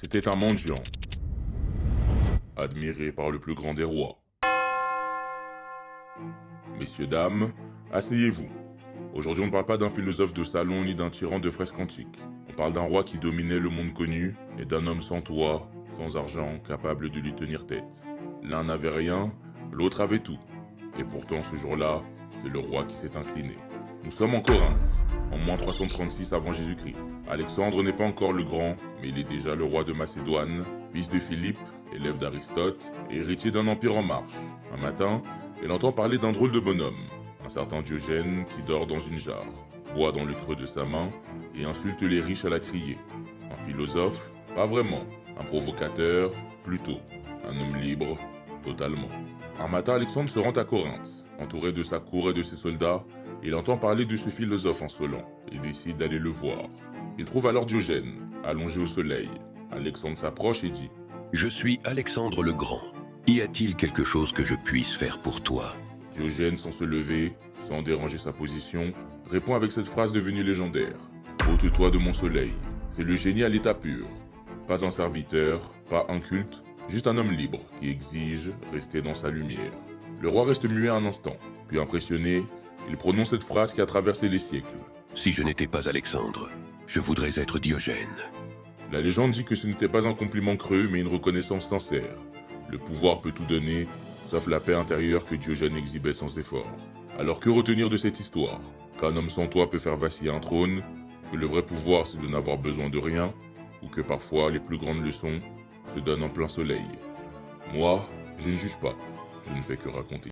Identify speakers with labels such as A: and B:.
A: C'était un mendiant, admiré par le plus grand des rois. Messieurs, dames, asseyez-vous. Aujourd'hui, on ne parle pas d'un philosophe de salon ni d'un tyran de fresque antique. On parle d'un roi qui dominait le monde connu et d'un homme sans toit, sans argent, capable de lui tenir tête. L'un n'avait rien, l'autre avait tout. Et pourtant, ce jour-là, c'est le roi qui s'est incliné. Nous sommes en Corinthe, en moins 336 avant Jésus-Christ. Alexandre n'est pas encore le grand, mais il est déjà le roi de Macédoine, fils de Philippe, élève d'Aristote, et héritier d'un empire en marche. Un matin, il entend parler d'un drôle de bonhomme, un certain Diogène qui dort dans une jarre, boit dans le creux de sa main et insulte les riches à la criée. Un philosophe? Pas vraiment. Un provocateur? Plutôt. Un homme libre? Totalement. Un matin, Alexandre se rend à Corinthe. Entouré de sa cour et de ses soldats, il entend parler de ce philosophe insolent et décide d'aller le voir. Il trouve alors Diogène, allongé au soleil. Alexandre s'approche et dit:
B: « Je suis Alexandre le Grand. Y a-t-il quelque chose que je puisse faire pour toi ?»
A: Diogène, sans se lever, sans déranger sa position, répond avec cette phrase devenue légendaire: « Ôte-toi de mon soleil. » C'est le génie à l'état pur. Pas un serviteur, pas un culte, juste un homme libre qui exige rester dans sa lumière. Le roi reste muet un instant, puis impressionné, il prononce cette phrase qui a traversé les siècles.
B: « Si je n'étais pas Alexandre, je voudrais être Diogène. »
A: La légende dit que ce n'était pas un compliment creux, mais une reconnaissance sincère. Le pouvoir peut tout donner, sauf la paix intérieure que Diogène exhibait sans effort. Alors que retenir de cette histoire? Qu'un homme sans toi peut faire vaciller un trône, que le vrai pouvoir c'est de n'avoir besoin de rien, ou que parfois les plus grandes leçons se donnent en plein soleil. Moi, je ne juge pas, je ne fais que raconter.